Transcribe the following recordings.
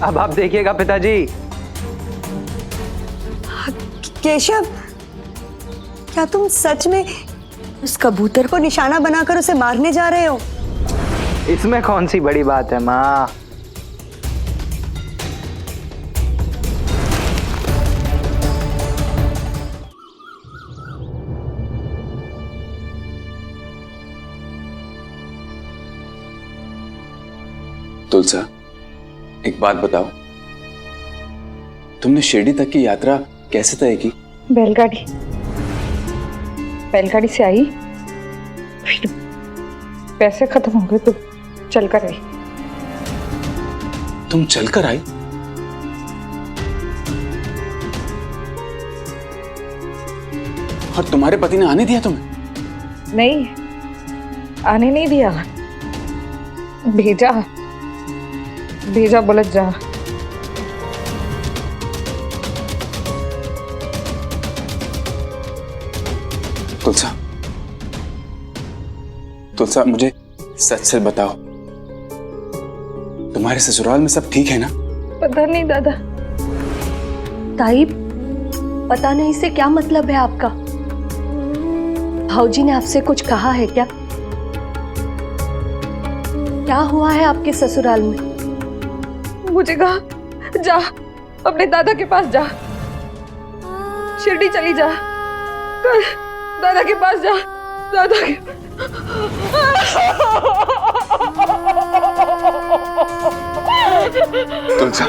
अब आप देखिएगा पिताजी। केशव, क्या तुम सच में उस कबूतर को निशाना बनाकर उसे मारने जा रहे हो? इसमें कौन सी बड़ी बात है माँ। तुलसा, एक बात बताओ, तुमने शिरडी तक की यात्रा कैसे तय की? बैलगाड़ी से आई, फिर पैसे खत्म हो गए तो चलकर आई। तुम चलकर आई? और तुम्हारे पति ने आने दिया तुम्हें? नहीं, आने नहीं दिया, भेजा बोला जा। तुलसा, मुझे सच सच बताओ, तुम्हारे ससुराल में सब ठीक है ना? पता नहीं दादा। ताई, पता नहीं से क्या मतलब है आपका? भाऊजी ने आपसे कुछ कहा है क्या? क्या हुआ है आपके ससुराल में? मुझे कहा जा, अपने दादा के पास जा, शिरडी चली जा, कल दादा के पास जा, दादा के। तुलसा,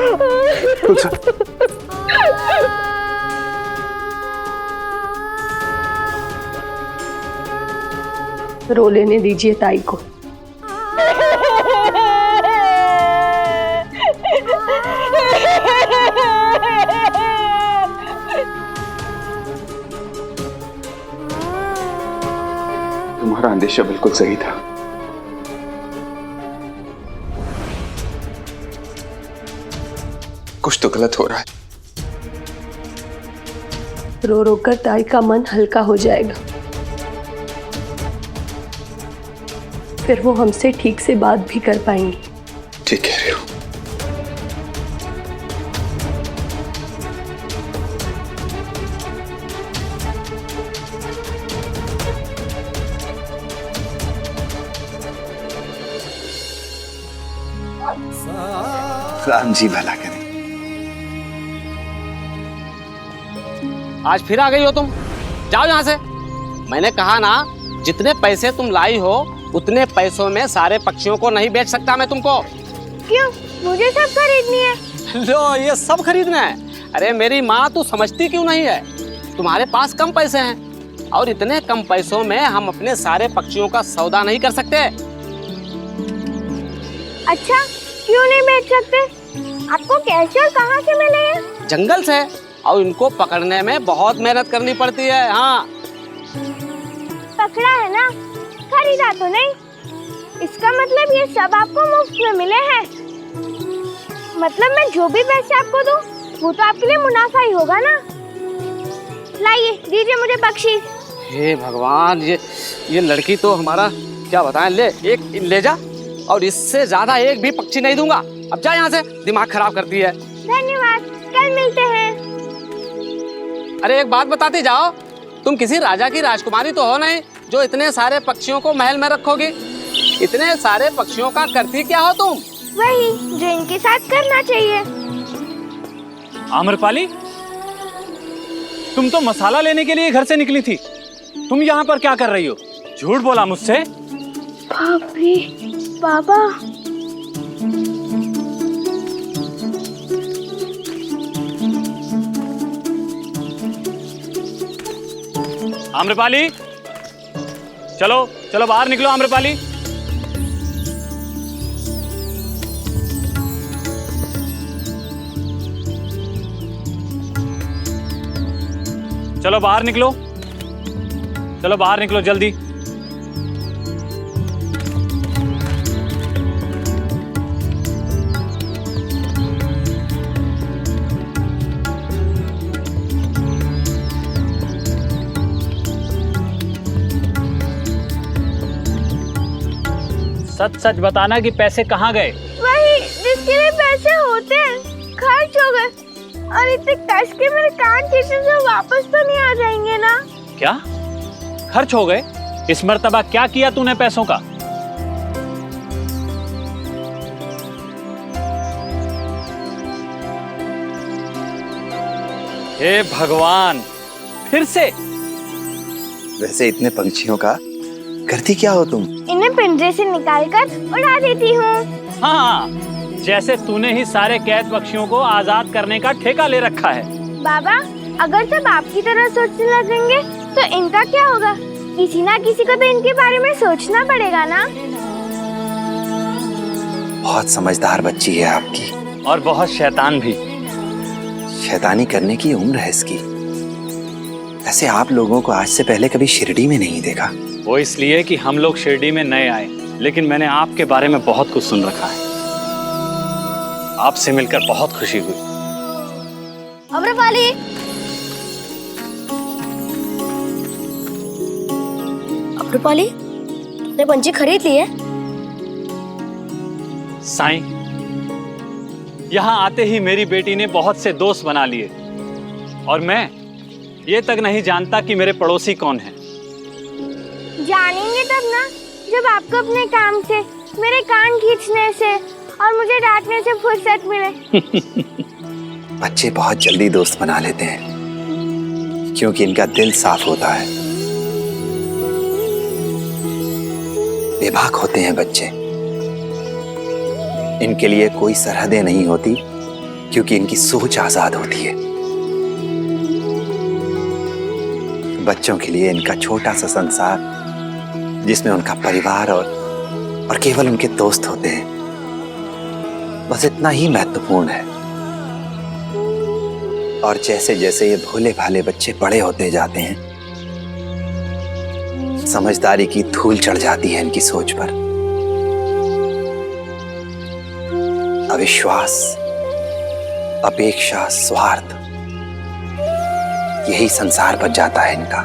रो लेने दीजिए ताई को। तुम्हारा अंदेशा बिल्कुल सही था। कुछ तो गलत हो रहा है। रो रो कर ताई का मन हल्का हो जाएगा, फिर वो हमसे ठीक से बात भी कर पाएंगी। ठीक कह रहे हो। राम जी भला करें। आज फिर आ गई हो तुम, जाओ यहाँ से। मैंने कहा ना, जितने पैसे तुम लाई हो उतने पैसों में सारे पक्षियों को नहीं बेच सकता मैं तुमको। क्यों? मुझे सब खरीदनी है। लो, ये सब खरीदना है? अरे मेरी माँ, तू समझती क्यों नहीं है? तुम्हारे पास कम पैसे हैं और इतने कम पैसों में हम अपने सारे पक्षियों का सौदा नहीं कर सकते। अच्छा, क्यों नहीं बेच सकते? आपको कैसे और कहाँ से मिले हैं? जंगल से, और इनको पकड़ने में बहुत मेहनत करनी पड़ती है। हाँ, पकड़ा है ना, खरीदा तो नहीं। इसका मतलब ये सब आपको मुफ्त में मिले हैं। मतलब मैं जो भी पैसे आपको दूं, वो तो आपके लिए मुनाफा ही होगा ना। लाइए, दीजिए मुझे पक्षी। हे भगवान, ये लड़की तो हमारा क्या बताएं। ले, एक ले जा, और इससे ज्यादा एक भी पक्षी नहीं दूंगा। अब जा यहाँ से, दिमाग खराब करती है। धन्यवाद, कल मिलते हैं। अरे एक बात बताती जाओ, तुम किसी राजा की राजकुमारी तो हो नहीं जो इतने सारे पक्षियों को महल में रखोगी। इतने सारे पक्षियों का करती क्या हो तुम? वही जो इनके साथ करना चाहिए। आम्रपाली, तुम तो मसाला लेने के लिए घर से निकली थी, तुम यहाँ पर क्या कर रही हो? झूठ बोला मुझसे। भाभी, बाबा, आम्रपाली, चलो चलो बाहर निकलो। आम्रपाली, चलो बाहर निकलो, चलो बाहर निकलो जल्दी। सच सच बताना कि पैसे कहाँ गए? वही जिसके लिए पैसे होते हैं। खर्च हो गए और इतने कस के मेरे कान खींचे से वापस तो नहीं आ जाएंगे ना? क्या खर्च हो गए? इस मर्तबा क्या किया तूने पैसों का? हे भगवान, फिर से? वैसे इतने पंछियों का करती क्या हो तुम? इन्हें पिंजरे से निकालकर उड़ा देती हूँ। हाँ, जैसे तूने ही सारे कैद पक्षियों को आजाद करने का ठेका ले रखा है। बाबा, अगर सब आपकी तरह सोचने लगेंगे तो इनका क्या होगा? किसी ना किसी को तो इनके बारे में सोचना पड़ेगा ना। बहुत समझदार बच्ची है आपकी। और बहुत शैतान भी। शैतानी करने की उम्र है इसकी। ऐसे आप लोगों को आज से पहले कभी शिरडी में नहीं देखा। वो इसलिए कि हम लोग शिरडी में नए आए, लेकिन मैंने आपके बारे में बहुत कुछ सुन रखा है। आपसे मिलकर बहुत खुशी हुई। अम्रपाली, अम्रपाली, तूने पंछी खरीद लिए? साईं, यहाँ आते ही मेरी बेटी ने बहुत से दोस्त बना लिए और मैं ये तक नहीं जानता कि मेरे पड़ोसी कौन हैं। जानेंगे तब ना जब आपको अपने काम से, मेरे कान खींचने से और मुझे डांटने से फुर्सत मिले। बच्चे बहुत जल्दी दोस्त बना लेते हैं क्योंकि इनका दिल साफ होता है। बेबाक होते हैं बच्चे। इनके लिए कोई सरहदें नहीं होती क्योंकि इनकी सोच आजाद होती है। बच्चों के लिए इनका छोटा सा संसार जिसमें उनका परिवार और केवल उनके दोस्त होते हैं, बस इतना ही महत्वपूर्ण है। और जैसे जैसे ये भोले भाले बच्चे बड़े होते जाते हैं, समझदारी की धूल चढ़ जाती है इनकी सोच पर। अविश्वास, अपेक्षा, स्वार्थ, यही संसार बन जाता है इनका।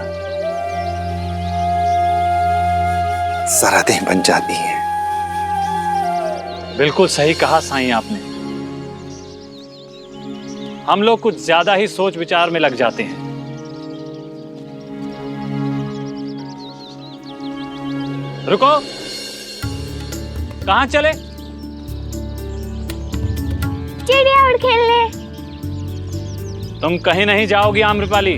सरहदें बन जाती हैं। बिल्कुल सही कहा साईं आपने। हम लोग कुछ ज्यादा ही सोच विचार में लग जाते हैं। रुको, कहां चले? चिड़िया उड़ खेलने। तुम कहीं नहीं जाओगी आम्रपाली।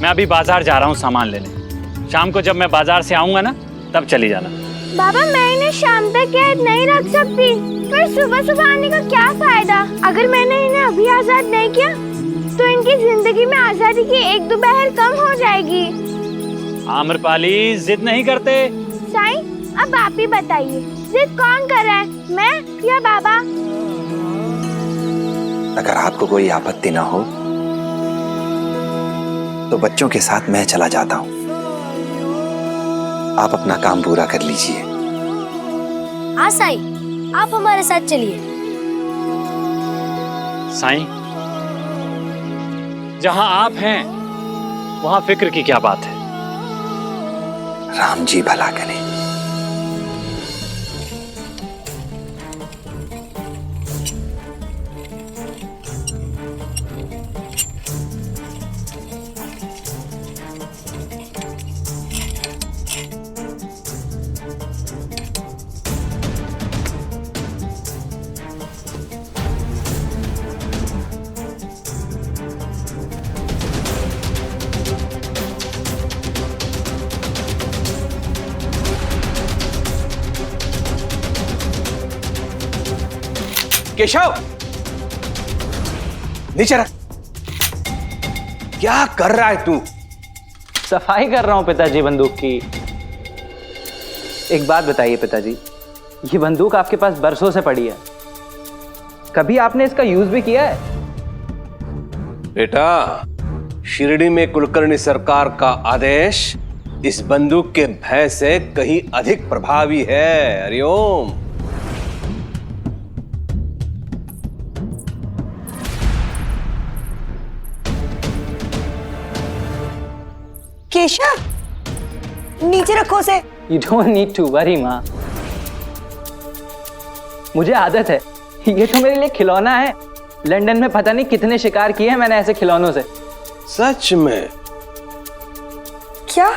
मैं अभी बाजार जा रहा हूं सामान लेने। शाम को जब मैं बाजार से आऊंगा ना, तब चली जाना। बाबा, मैं इन्हें शाम तक कैद नहीं रख सकती। पर सुबह सुबह आने का क्या फायदा? अगर मैंने इन्हें अभी आजाद नहीं किया तो इनकी जिंदगी में आजादी की एक दोपहर कम हो जाएगी। आम्रपाली, जिद नहीं करते? साईं, अब आप ही बताइए, जिद कौन कर रहा है, मैं या बाबा? अगर आपको कोई आपत्ति ना हो तो बच्चों के साथ मैं चला जाता हूं। आप अपना काम पूरा कर लीजिए। हाँ साईं, आप हमारे साथ चलिए। साईं, जहां आप हैं वहां फिक्र की क्या बात है। राम जी भला करें। केशव, नीचे रख। क्या कर रहा है तू? सफाई कर रहा हूं पिताजी बंदूक की। एक बात बताइए पिताजी, ये बंदूक आपके पास बरसों से पड़ी है, कभी आपने इसका यूज भी किया है? बेटा, शिरडी में कुलकर्णी सरकार का आदेश इस बंदूक के भय से कहीं अधिक प्रभावी है। हरिओम। केशव, नीचे रखो उसे। You don't need to worry माँ, मुझे आदत है। ये तो मेरे लिए खिलौना है, लंदन में पता नहीं कितने शिकार किए हैं मैंने ऐसे खिलौनों से। सच में? क्या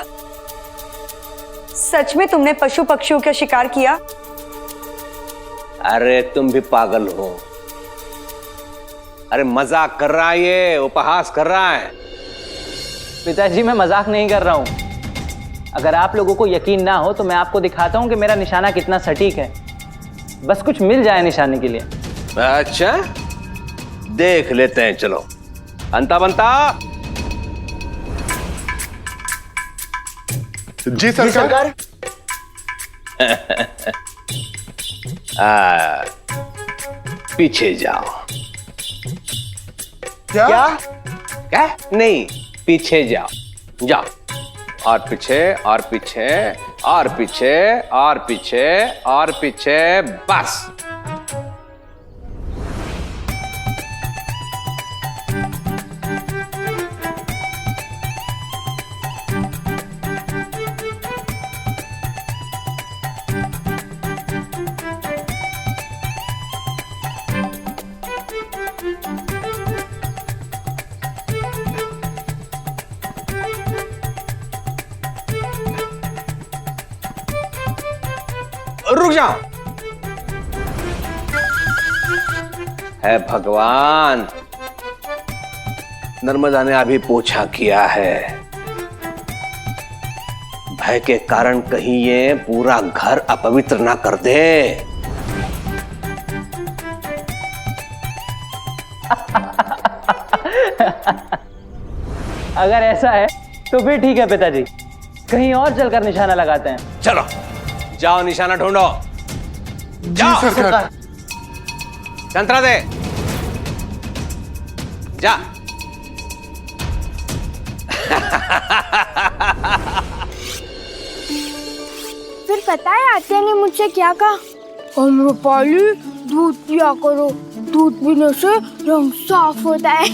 सच में तुमने पशु पक्षियों का शिकार किया? अरे तुम भी पागल हो। अरे मजाक कर रहा है, ये उपहास कर रहा है। पिताजी मैं मजाक नहीं कर रहा हूं। अगर आप लोगों को यकीन ना हो तो मैं आपको दिखाता हूं कि मेरा निशाना कितना सटीक है। बस कुछ मिल जाए निशाने के लिए। अच्छा देख लेते हैं, चलो। अंता बनता। जी सरकार। पीछे जाओ। क्या? क्या? नहीं, पीछे जाओ। जाओ। और पीछे और पीछे और पीछे और पीछे और पीछे, बस। रुक जाओ। है भगवान, नर्मदा ने अभी पोछा किया है। भय के कारण कहीं ये पूरा घर अपवित्र ना कर दे। अगर ऐसा है तो फिर ठीक है पिताजी, कहीं और चलकर निशाना लगाते हैं। चलो जाओ, निशाना ढूंढो। जाओ सरकार। संतरा दे। जा। फिर पता है आत्या ने मुझसे क्या कहा? अम्रपाली दूध पिया करो, दूध पीने से रंग साफ होता है।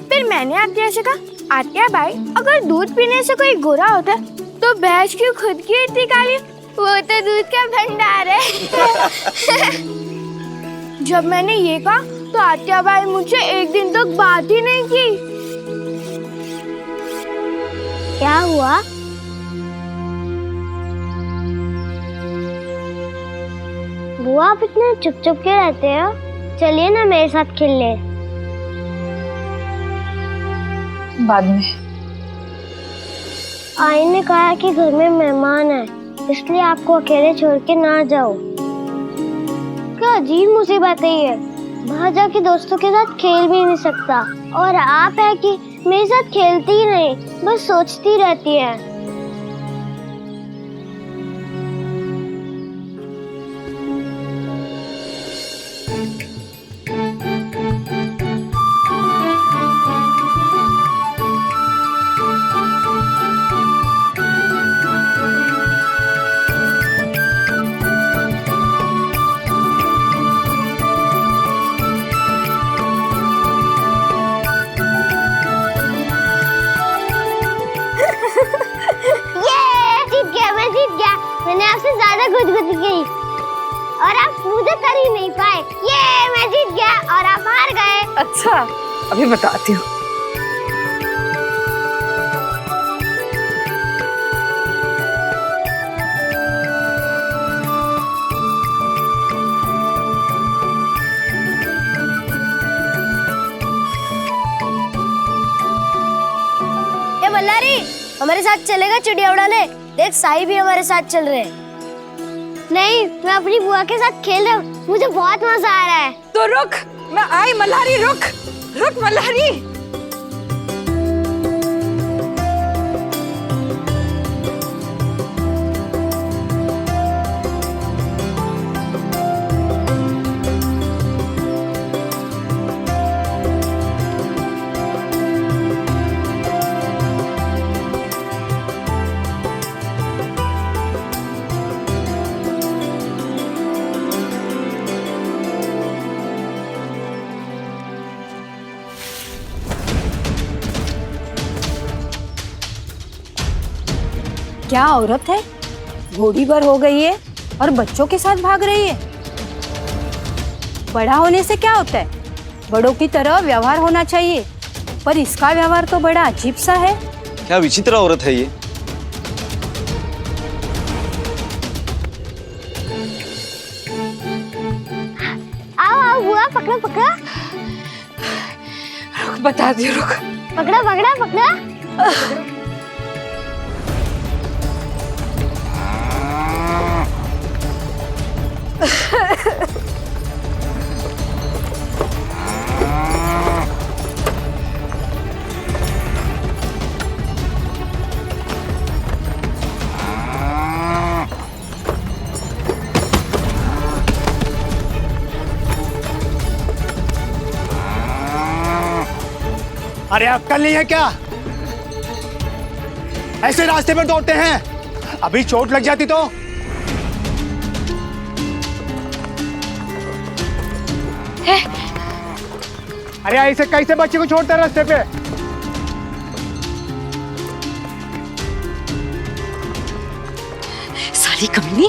फिर मैंने आत्या से कहा, आत्या भाई अगर दूध पीने से कोई गोरा होता है तो भैंस क्यों खुद की इतनी काली? वो तो दूध का भंडार है। जब मैंने ये कहा तो आत्या भाई मुझसे एक दिन तक बात ही नहीं की। क्या हुआ? बुआ आप इतने चुप चुप के रहते हो, चलिए ना मेरे साथ खेल ले। बाद में। आई ने कहा कि घर में मेहमान है, इसलिए आपको अकेले छोड़ के ना जाओ। क्या अजीब मुसीबत है ये, बाहर जाके दोस्तों के साथ खेल भी नहीं सकता, और आप है कि मेरे साथ खेलती ही नहीं, बस सोचती रहती है। मैंने आपसे ज्यादा गुदगुदी की और आप मुझे कर ही नहीं पाए। ये मैं जीत गया और आप हार गए। अच्छा अभी बताती हूँ। ये मल्हारी हमारे साथ चलेगा चिड़िया उड़ाने? देख साई भी हमारे साथ चल रहे हैं। नहीं, मैं अपनी बुआ के साथ खेल रहा हूँ, मुझे बहुत मजा आ रहा है। तो रुक, मैं आई मल्हारी, रुक रुक मल्हारी। क्या औरत है, घोड़ी पर हो गई है और बच्चों के साथ भाग रही है। बड़ा होने से क्या होता है, बड़ों की तरह व्यवहार होना चाहिए, पर इसका व्यवहार तो बड़ा अजीब सा है। क्या विचित्र औरत है ये। आओ आओ बुआ, पकड़ो पकड़ो। बता दियो, रुक। पकड़ा पकड़ा पकड़ा। अरे अक्कल नहीं है क्या? ऐसे रास्ते पर दौड़ते हैं? अभी चोट लग जाती तो? अरे ऐसे कैसे बच्चे को छोड़ते हैं रास्ते पे? साली कमीनी।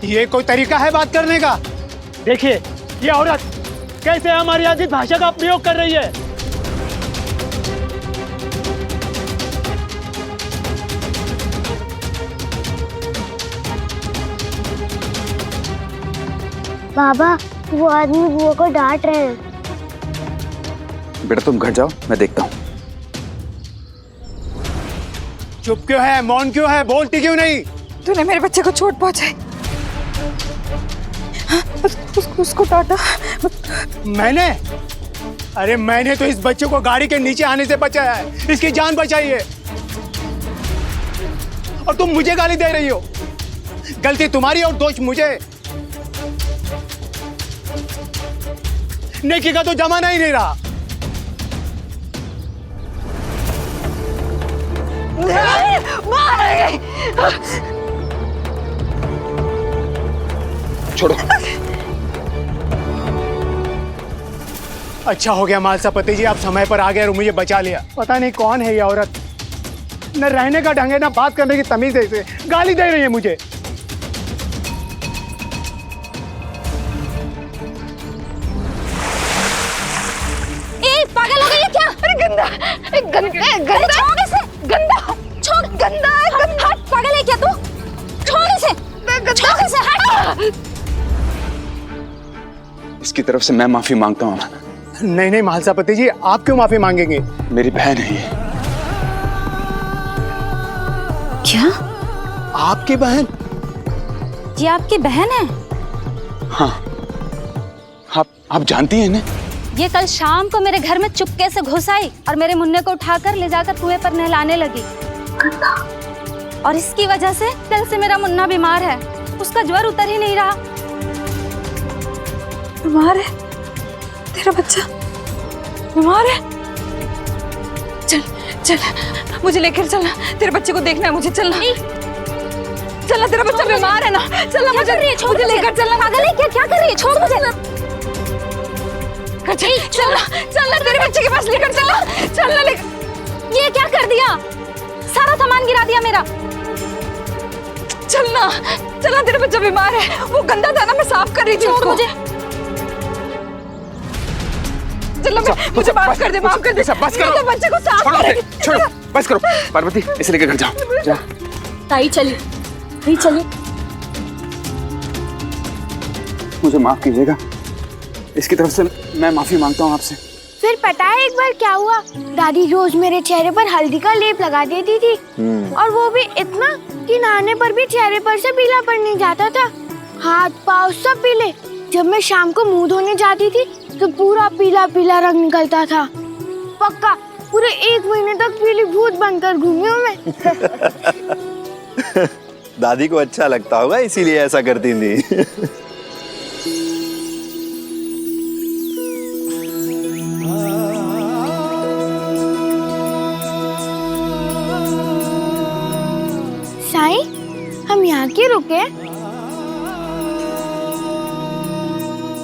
ये कोई तरीका है बात करने का? देखिए ये औरत कैसे हमारी आदित भाषा का प्रयोग कर रही है। बाबा वो आदमी बुआ को डांट रहे हैं। बेटा तुम घर जाओ, मैं देखता हूँ। चुप क्यों है? मौन क्यों है? बोलती क्यों नहीं? तूने मेरे बच्चे को चोट पहुंचाई। उसको डांटा। मैंने? अरे मैंने तो इस बच्चे को गाड़ी के नीचे आने से बचाया है, इसकी जान बचाई है, और तुम मुझे गाली दे रही हो। गलती तुम्हारी और दोष मुझे। नेकी का तो जमाना ही नहीं रहा। छोड़ो। अच्छा हो गया मालसा पति जी, आप समय पर आ गए और मुझे बचा लिया। पता नहीं कौन है ये औरत, न रहने का ढंग है, न बात करने की तमीज है, इसे गाली दे रही है मुझे। पागल हो गई है क्या? अरे गंदा, गंदा छोड़ इसे। गंदा, छोड़। गंदा हट, पागल है क्या तू? छोड़ इसे, छोड़ इसे, हट। इसकी तरफ से मैं माफी मांगता हूँ। नहीं नहीं मालसा पति जी, आप क्यों माफी मांगेंगे? मेरी बहन है ये। क्या? आपकी बहन? ये आपकी बहन है? हाँ, आप जानती हैं इन्हें? ये कल शाम को मेरे घर में चुपके से घुस आई और मेरे मुन्ने को उठाकर ले जाकर कुएं पर नहलाने लगी। और इसकी वजह से कल से मेरा मुन्ना बीमार है, उसका ज्वर उतर ही नहीं रहा। बीमार है? तेरा बच्चा बीमार है? चल चल, मुझे लेकर चलना, तेरे बच्चे को देखना है मुझे। चलना चलना, तेरा बच्चा बीमार है ना। चलना, मुझे लेकर चलना। पागल है क्या? क्या कर रही है? छोड़ मुझे। चलना चलना, तेरे बच्चे के पास लेकर चलना। चलना लेकर। ये क्या कर दिया? सारा सामान गिरा दिया मेरा। चलना चलना, तेरा बच्चा बीमार है। वो गंदा था ना, मैं साफ कर रही थी उसको। मुझे चलो, मुझे माफ कर दे, माफ कर दे। बस करो। तो बच्चे को साफ कर रही थी। छोड़ो, बस करो। पार्वती इसे लेकर घर जाओ। जा। ताई चली, ताई चली। मुझे माफ कीजिएगा, इसकी तरफ से मैं माफी मांगता हूँ आपसे। फिर पता है एक बार क्या हुआ? दादी रोज मेरे चेहरे पर हल्दी का लेप लगा देती थी, और वो भी इतना कि नहाने पर भी चेहरे पर से पीलापन नहीं जाता था। हाथ पाँव सब पीले। जब मैं शाम को मुंह धोने जाती थी तो पूरा पीला पीला रंग निकलता था। पक्का पूरे 1 महीने तक पीली भूत बनकर घूमी हूँ मैं। दादी को अच्छा लगता होगा इसीलिए ऐसा करती थी। साईं, हम यहाँ क्यों रुके?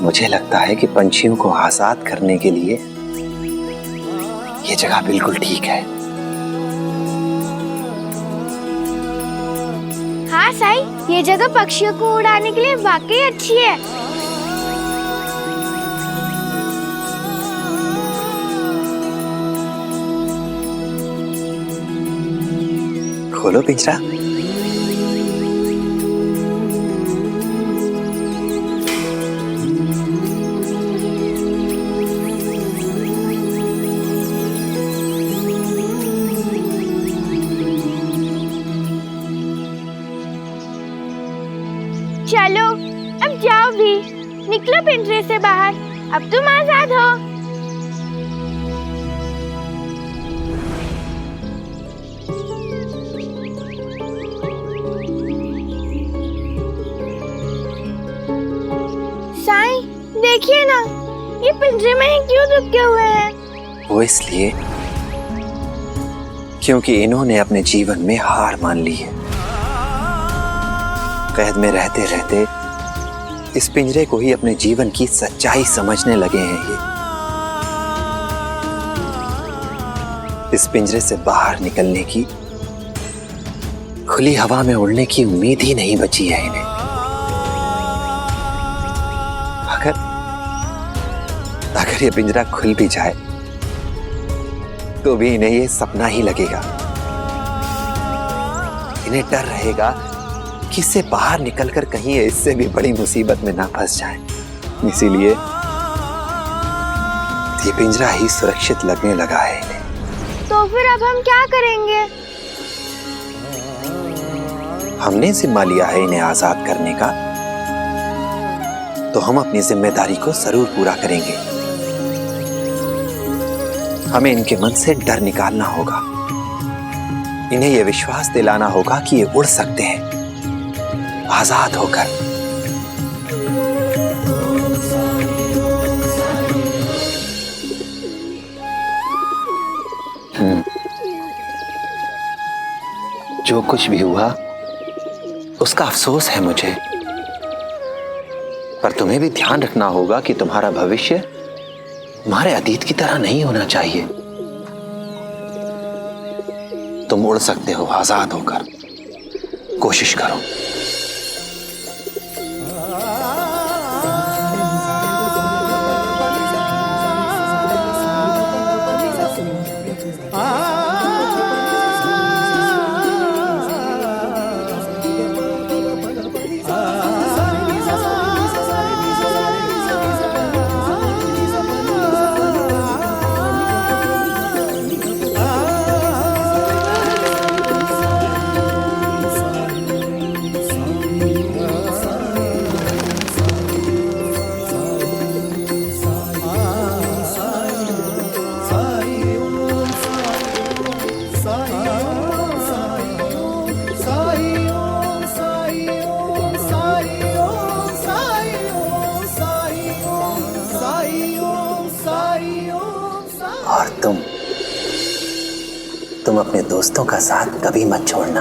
मुझे लगता है कि पंछियों को आजाद करने के लिए ये जगह बिल्कुल ठीक है। हाँ हाँ साई, ये जगह पक्षियों को उड़ाने के लिए वाकई अच्छी है। खोलो पिंजरा। चलो अब जाओ भी, निकलो पिंजरे से बाहर, अब तुम आजाद हो। साईं, देखिए ना, ये पिंजरे में ही क्यों दुबके हुए हैं? वो इसलिए क्योंकि इन्होंने अपने जीवन में हार मान ली है। कैद में रहते रहते इस पिंजरे को ही अपने जीवन की सच्चाई समझने लगे हैं ये। इस पिंजरे से बाहर निकलने की, खुली हवा में उड़ने की उम्मीद ही नहीं बची है इन्हें। अगर ये पिंजरा खुल भी जाए तो भी इन्हें ये सपना ही लगेगा। इन्हें डर रहेगा कि इससे बाहर निकलकर कहीं इससे भी बड़ी मुसीबत में ना फंस जाए। इसीलिए ये पिंजरा ही सुरक्षित लगने लगा है इन्हें। तो फिर अब हम क्या करेंगे? हमने जिम्मा लिया है इन्हें आजाद करने का, तो हम अपनी जिम्मेदारी को जरूर पूरा करेंगे। हमें इनके मन से डर निकालना होगा। इन्हें यह विश्वास दिलाना होगा कि ये उड़ सकते हैं आजाद होकर। जो कुछ भी हुआ उसका अफसोस है मुझे, पर तुम्हें भी ध्यान रखना होगा कि तुम्हारा भविष्य तुम्हारे अतीत की तरह नहीं होना चाहिए। तुम उड़ सकते हो आजाद होकर, कोशिश करो। और तुम अपने दोस्तों का साथ कभी मत छोड़ना।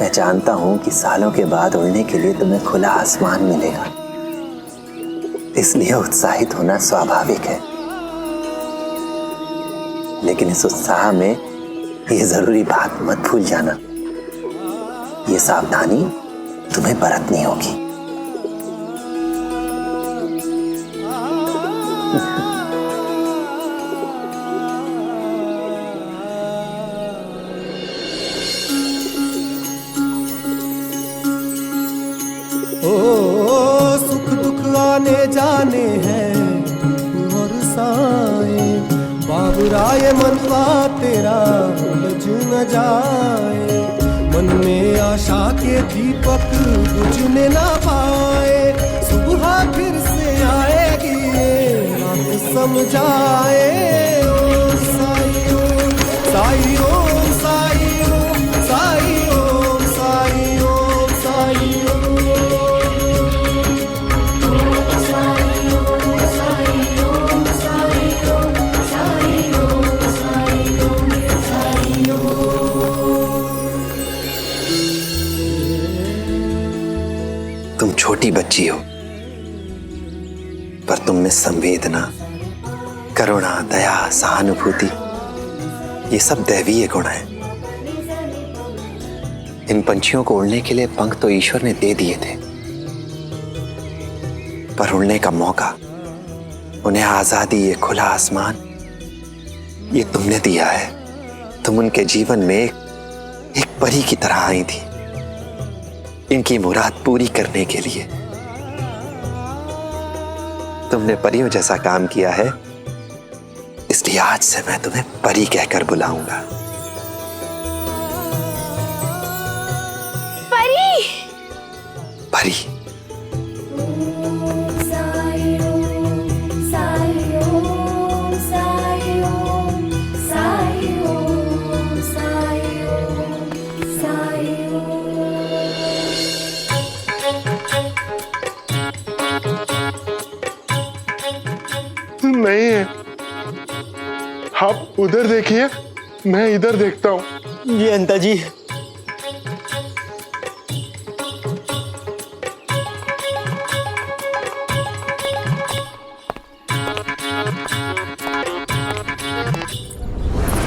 मैं जानता हूं कि सालों के बाद उड़ने के लिए तुम्हें खुला आसमान मिलेगा, इसलिए उत्साहित होना स्वाभाविक है। लेकिन इस उत्साह में ये जरूरी बात मत भूल जाना, ये सावधानी तुम्हें बरतनी होगी। सुख दुख आने जाने हैं और साए, बाबुराए मनवा तेरा उलझ न जाए। मन में आशा के दीपक बुझने ना पाए, सुबह फिर से आएगी रात समझाए। ओम साई ओम साई ओम साई ओम साई ओम साई ओम साई ओम। तुम छोटी बच्ची हो, पर तुम में संवेदना, करुणा, दया, सहानुभूति ये सब दैवीय गुण हैं। इन पंछियों को उड़ने के लिए पंख तो ईश्वर ने दे दिए थे, पर उड़ने का मौका, उन्हें आजादी, ये खुला आसमान, ये तुमने दिया है। तुम उनके जीवन में एक परी की तरह आई थी, इनकी मुराद पूरी करने के लिए। तुमने परियों जैसा काम किया है, इसलिए आज से मैं तुम्हें परी कहकर बुलाऊंगा। परी। परी। नहीं है, आप उधर देखिए, मैं इधर देखता हूँ। जी अंता जी।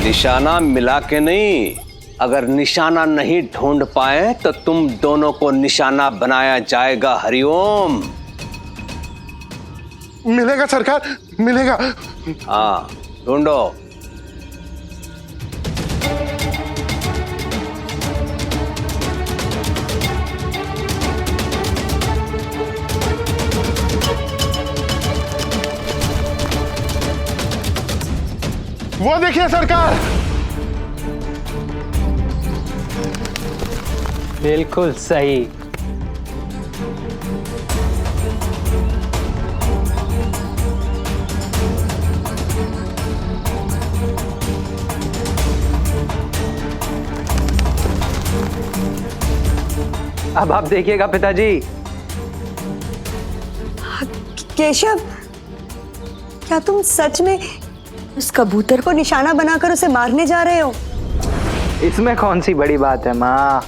निशाना मिला के नहीं, अगर निशाना नहीं ढूंढ पाए तो तुम दोनों को निशाना बनाया जाएगा। हरिओम। मिलेगा सरकार, मिलेगा। हाँ, ढूंढो। वो देखिए सरकार। बिल्कुल सही। अब आप देखिएगा पिताजी। केशव, क्या तुम सच में उस कबूतर को निशाना बनाकर उसे मारने जा रहे हो? इसमें कौन सी बड़ी बात है माँ?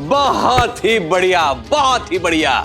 बहुत ही बढ़िया, बहुत ही बढ़िया।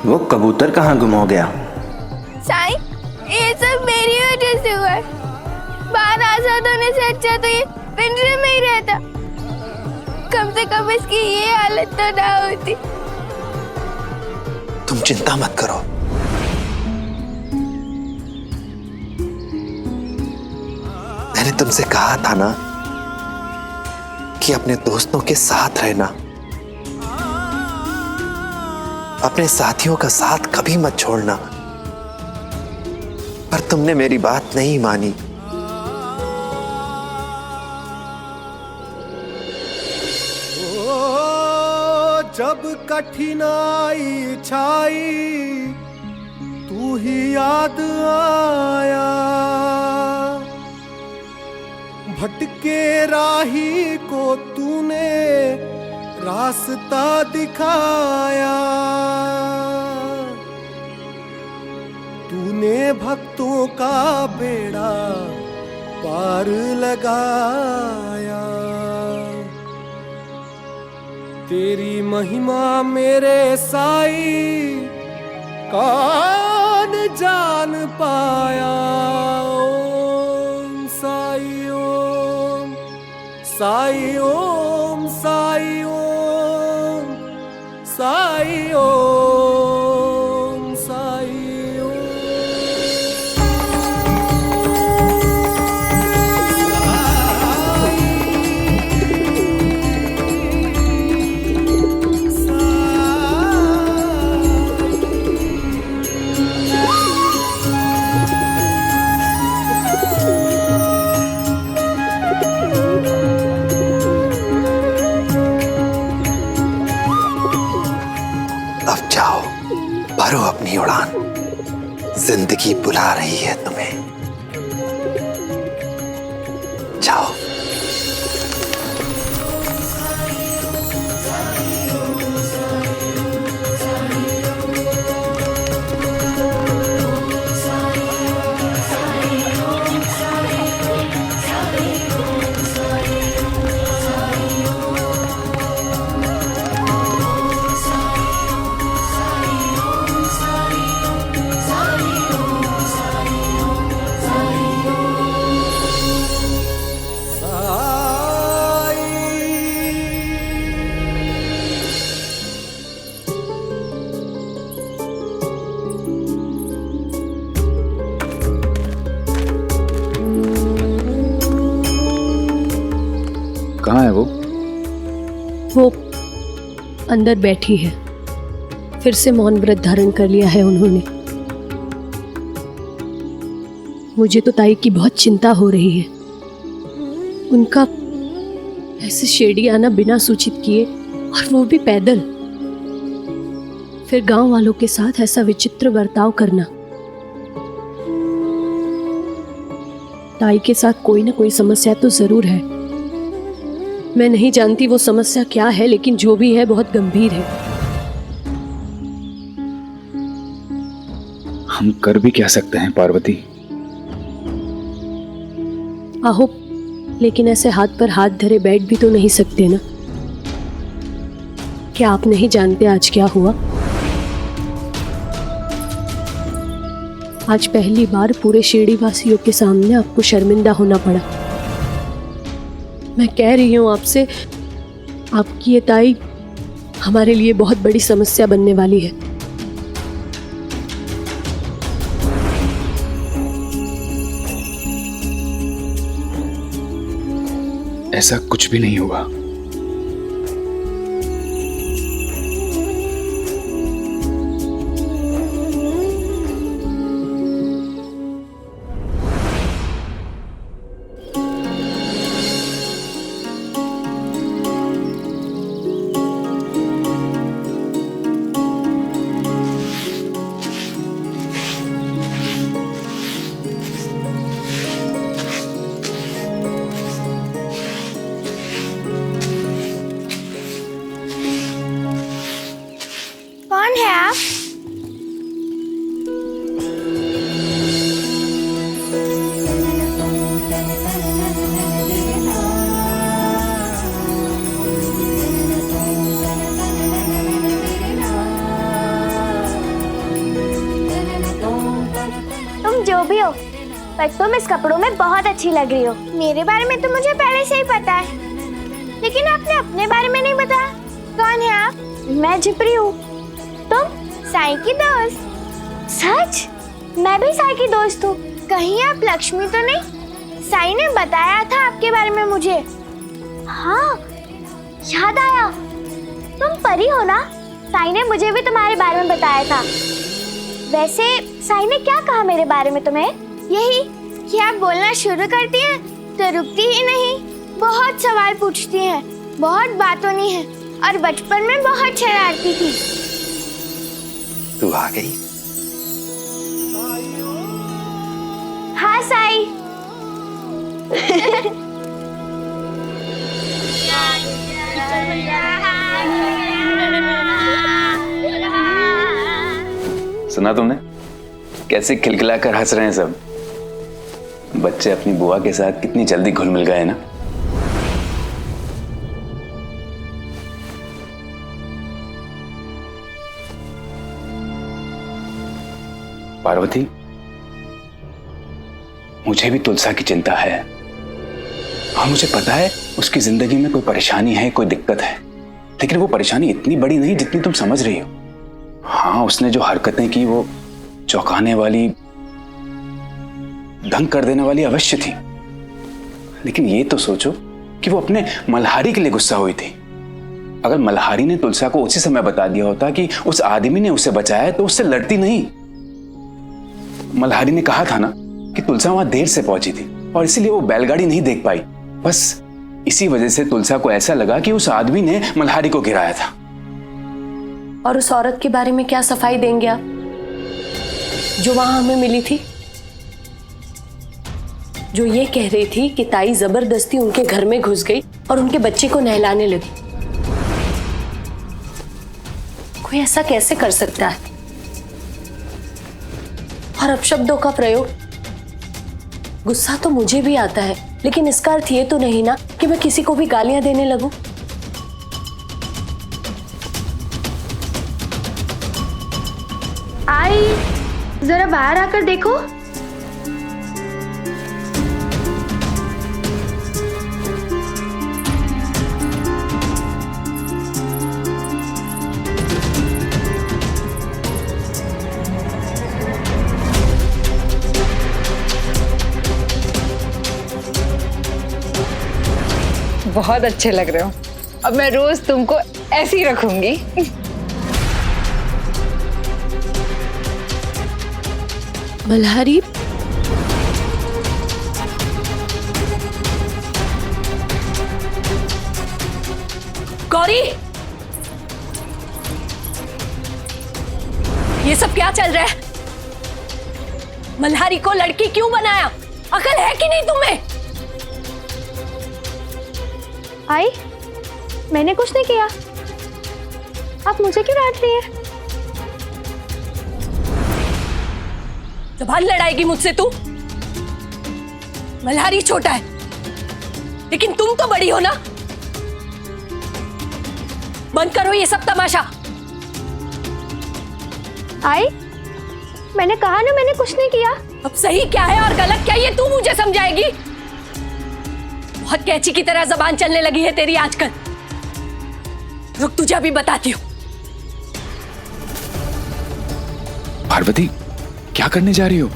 वो कबूतर कहाँ गुम हो गया? साईं, ये सब मेरी वजह से हुआ है। बाहर आजाद होने से अच्छा तो ये पिंजरे में ही रहता। कम से कम इसकी ये हालत तो ना होती। तुम चिंता मत करो, मैंने तुमसे कहा था ना कि अपने दोस्तों के साथ रहना, अपने साथियों का साथ कभी मत छोड़ना, पर तुमने मेरी बात नहीं मानी। जब कठिनाई छाई तू ही याद आया, भटके राही को तूने रास्ता दिखाया। तूने भक्तों का बेड़ा पार लगाया। तेरी महिमा मेरे साईं कौन जान पाया। ओम साई ओम साई ओम साई ओम साई ओम साई ओम। अब जाओ, भरो अपनी उड़ान। जिंदगी बुला रही है तुम्हें। जाओ। कहाँ है वो? वो अंदर बैठी है। फिर से मौन व्रत धारण कर लिया है उन्होंने। मुझे तो ताई की बहुत चिंता हो रही है। उनका ऐसे शिरडी आना बिना सूचित किए, और वो भी पैदल, फिर गांव वालों के साथ ऐसा विचित्र बर्ताव करना। ताई के साथ कोई ना कोई समस्या तो जरूर है। मैं नहीं जानती वो समस्या क्या है, लेकिन जो भी है बहुत गंभीर है। हम कर भी क्या सकते हैं पार्वती? आहो, लेकिन ऐसे हाथ पर हाथ धरे बैठ भी तो नहीं सकते ना। क्या आप नहीं जानते आज क्या हुआ? आज पहली बार पूरे शिरडी वासियों के सामने आपको शर्मिंदा होना पड़ा। मैं कह रही हूं आपसे, आपकी ये ताई हमारे लिए बहुत बड़ी समस्या बनने वाली है। ऐसा कुछ भी नहीं हुआ। कौन है आप? तुम जो भी हो, पर तुम इस कपड़ों में बहुत अच्छी लग रही हो। मेरे बारे में तो मुझे पहले से ही पता है, लेकिन आपने अपने बारे में नहीं बताया। कौन है आप? मैं झिपरी हूँ। तुम साई की दोस्त? सच? मैं भी साई की दोस्त हूँ। कहीं आप लक्ष्मी तो नहीं? साई ने बताया था आपके बारे में मुझे। हाँ, याद आया, तुम परी हो ना? साई ने मुझे भी तुम्हारे बारे में बताया था। वैसे साई ने क्या कहा मेरे बारे में तुम्हें? यही कि आप बोलना शुरू करती हैं तो रुकती ही नहीं, बहुत सवाल पूछती हैं, बहुत बातूनी हैं, और बचपन में बहुत शरारती थी। तू आ गई? हाँ साई। सुना तुमने? कैसे खिलखिला कर हंस रहे हैं सब। बच्चे अपनी बुआ के साथ कितनी जल्दी घुल मिल गए ना। पार्वती, मुझे भी तुलसा की चिंता है और मुझे पता है उसकी जिंदगी में कोई परेशानी है, कोई दिक्कत है, लेकिन वो परेशानी इतनी बड़ी नहीं जितनी तुम समझ रही हो। हाँ, उसने जो हरकतें की वो चौंकाने वाली, दंग कर देने वाली अवश्य थी, लेकिन ये तो सोचो कि वो अपने मल्हारी के लिए गुस्सा हुई थी। अगर मल्हारी ने तुलसा को उसी समय बता दिया होता कि उस आदमी ने उसे बचाया तो उससे लड़ती नहीं। मल्हारी ने कहा था ना कि तुलसा वहां देर से पहुंची थी और इसीलिए वो बैलगाड़ी नहीं देख पाई। बस इसी वजह से तुलसा को ऐसा लगा कि उस आदमी ने मल्हारी को गिराया था। और उस औरत के बारे में क्या सफाई देंगे आप, जो वहां हमें मिली थी, जो ये कह रही थी कि ताई जबरदस्ती उनके घर में घुस गई और उनके बच्चे को नहलाने लगी। कोई ऐसा कैसे कर सकता है? और अपशब्दों का प्रयोग, गुस्सा तो मुझे भी आता है, लेकिन इसका अर्थ ये तो नहीं ना कि मैं किसी को भी गालियां देने लगूं। आई, जरा बाहर आकर देखो। बहुत अच्छे लग रहे हो। अब मैं रोज तुमको ऐसे ही रखूंगी। मल्हारी, गौरी, ये सब क्या चल रहा है? मल्हारी को लड़की क्यों बनाया? अकल है कि नहीं तुम्हें? आई, मैंने कुछ नहीं किया, आप मुझे क्यों डांट रही हैं? जबान लड़ाएगी मुझसे तू? मल्हारी छोटा है, लेकिन तुम तो बड़ी हो ना। बंद करो ये सब तमाशा। आई, मैंने कहा ना मैंने कुछ नहीं किया। अब सही क्या है और गलत क्या, ये तू मुझे समझाएगी? बहुत कैंची की तरह जबान चलने लगी है तेरी आजकल। रुक, तुझे अभी बताती हूँ। पार्वती, क्या करने जा रही हो?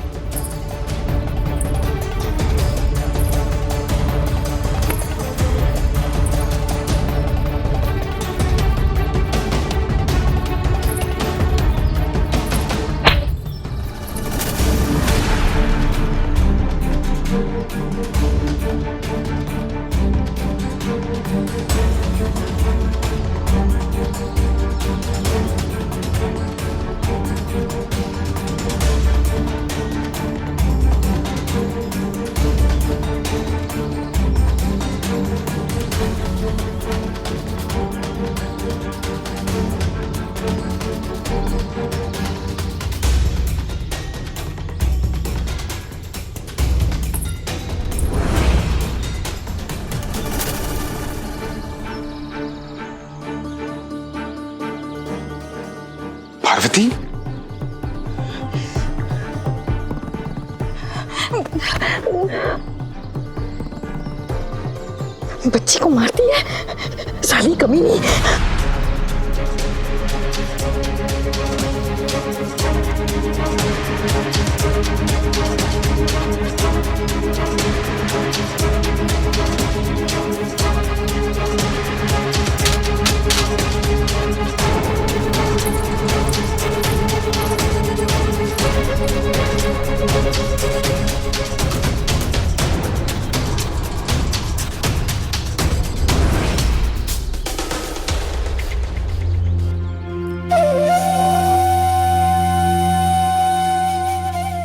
पार्वती, बच्ची को मारती है साली, कमी नहीं।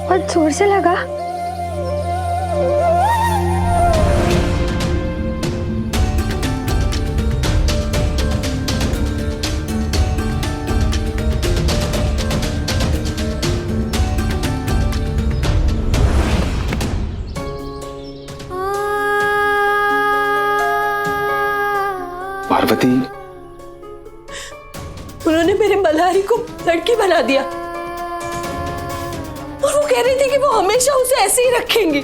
बहुत जोर से लगा। पार्वती, उन्होंने मेरे मल्हारी को लड़की बना दिया और वो कह रही थी कि वो हमेशा उसे ऐसे ही रखेंगी।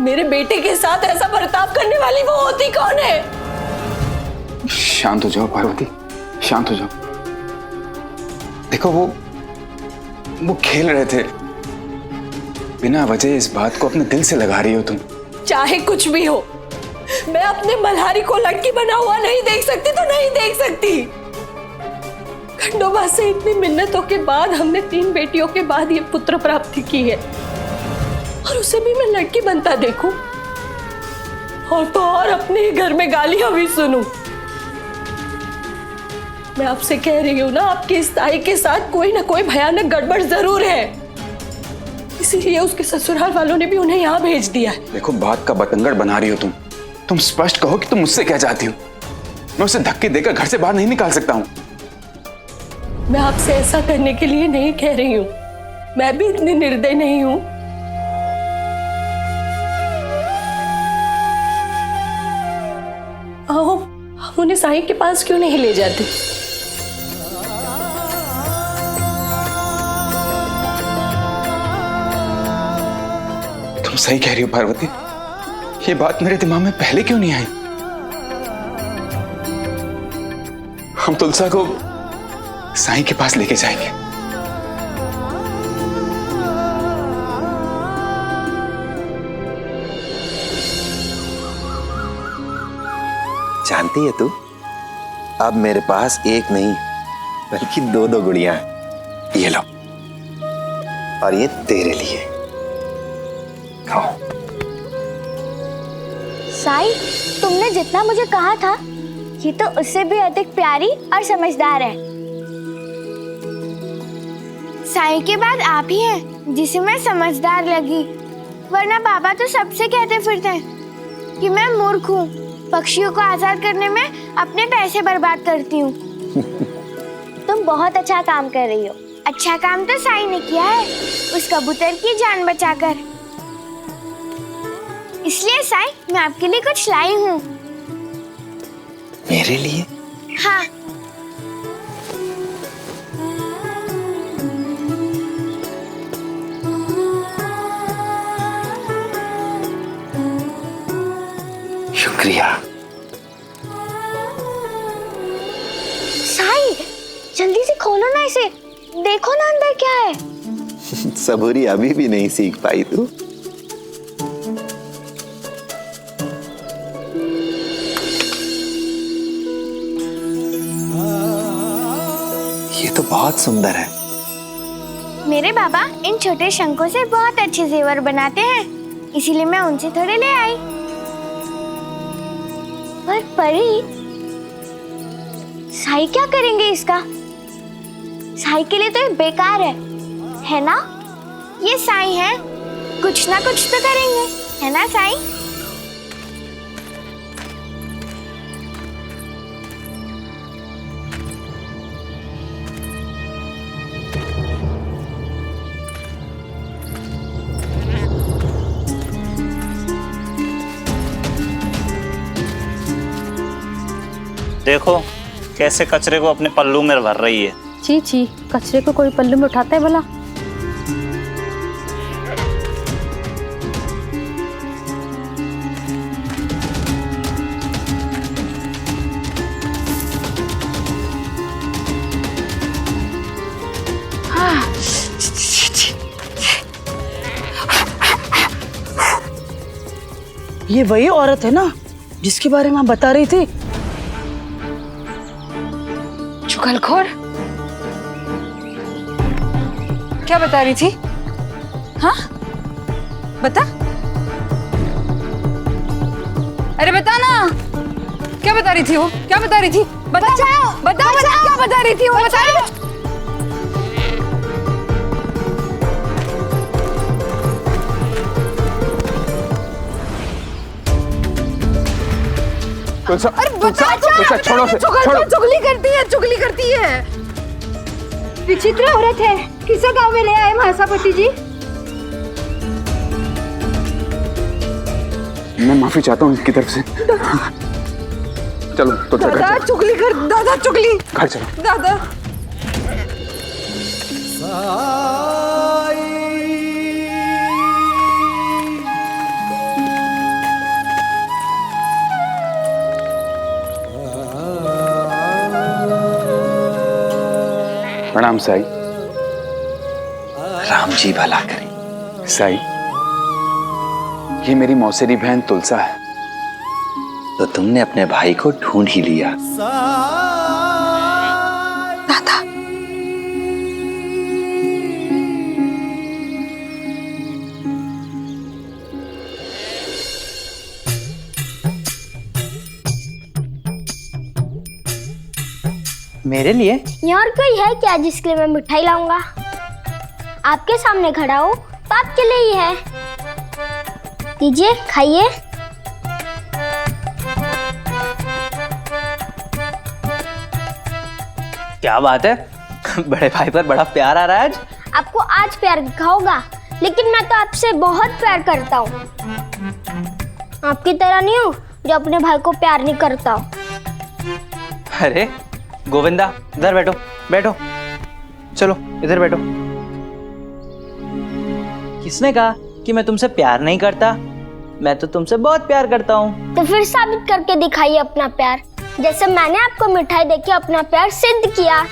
मेरे बेटे के साथ ऐसा बर्ताव करने वाली वो होती कौन है? शांत हो जाओ पार्वती, शांत हो जाओ। देखो वो खेल रहे थे। बिना वजह इस बात को अपने दिल से लगा रही हो तुम। चाहे कुछ भी हो, मैं अपने मल्हारी को लड़की बना हुआ नहीं देख सकती तो नहीं देख सकती। खंडोबा से इतनी मिन्नतों के बाद हमने 3 बेटियों के बाद ये पुत्र प्राप्ति की है और उसे भी मैं लड़की बनता देखूं और तो और अपने ही घर में गालियां भी सुनूं। मैं आपसे कह रही हूं ना, आपके इस ताई के साथ कोई ना कोई भयानक गड़बड़ जरूर है, इसीलिए उसके ससुराल वालों ने भी उन्हें यहाँ भेज दिया है। देखो बात का बतंगड़ बना रही हो तुम स्पष्ट कहो कि तुम मुझसे क्या चाहती हो। मैं उसे धक्के देकर घर से बाहर नहीं निकाल सकता हूँ। मैं आपसे ऐसा करने के लिए नहीं कह रही हूँ, मैं भी इतनी निर्दयी नहीं हूँ। आओ, हम उन्हें साईं के पास क्यों नहीं ले जाते? तुम सही कह रही हो पार्वती, ये बात मेरे दिमाग में पहले क्यों नहीं आई? हम तुलसा को साईं के पास लेके जाएंगे। जानती है तू, अब मेरे पास एक नहीं बल्कि 2 गुड़ियां हैं। ये लो, और ये तेरे लिए, खाओ। साई, तुमने जितना मुझे कहा था, ये तो उससे भी अधिक प्यारी और समझदार है। साई के बाद आप ही हैं जिसे मैं समझदार लगी, वरना बाबा तो सबसे कहते फिरते हैं कि मैं मूर्ख हूँ, पक्षियों को आजाद करने में अपने पैसे बर्बाद करती हूँ। तुम बहुत अच्छा काम कर रही हो। अच्छा काम तो साई ने किया है, उस कबूतर की जान बचाकर। इसलिए साई, मैं आपके लिए कुछ लाई हूँ। मेरे लिए? हाँ। शुक्रिया। साई, जल्दी से खोलो ना इसे, देखो ना अंदर क्या है। सबूरी अभी भी नहीं सीख पाई तू। ये तो बहुत सुंदर है। मेरे बाबा इन छोटे शंखों से बहुत अच्छे जेवर बनाते हैं, इसीलिए मैं उनसे थोड़े ले आई। पर परी, साई क्या करेंगे इसका? साई के लिए तो ये बेकार है ना? ये साई है, कुछ ना कुछ तो करेंगे, है ना साई? देखो कैसे कचरे को अपने पल्लू में भर रही है। ची ची, कचरे को कोई पल्लू में उठाता है भला? ये वही औरत है ना जिसके बारे में आप बता रही थी? चुगलखोर, क्या बता रही थी? हाँ, बता। अरे बता ना, क्या बता रही थी वो? क्या बता रही थी? बता, बता, क्या बता रही थी वो? बता। अरे बता, छोड़ो से, छोड़ो। चुगली करती है। विचित्र औरत है, किसे गांव में ले आए महासापति जी? मैं माफी चाहता हूँ इसकी तरफ से। चलो तो घर दादा चलो। चुगली कर, दादा चुगली। घर चलो। दादा प्रणाम साई। राम जी भला करे। साई, ये मेरी मौसेरी बहन तुलसा है। तो तुमने अपने भाई को ढूंढ ही लिया। दादा मेरे लिए? यहाँ और कोई है क्या जिसके लिए मैं मिठाई लाऊंगा? आपके सामने खड़ा हो तो आपके लिए ही है। लीजिए खाइए। क्या बात है, बड़े भाई पर बड़ा प्यार आ रहा है आज। आपको आज प्यार दिखा होगा, लेकिन मैं तो आपसे बहुत प्यार करता हूँ। आपकी तरह नहीं हूँ जो अपने भाई को प्यार नहीं करता हूँ। अरे गोविंदा, इधर बैठो बैठो, चलो इधर बैठो। किसने कहा कि मैं तुमसे प्यार नहीं करता? मैं तो तुमसे बहुत प्यार करता हूँ। तो फिर साबित करके दिखाइए अपना प्यार, जैसे मैंने आपको मिठाई देके अपना प्यार सिद्ध किया।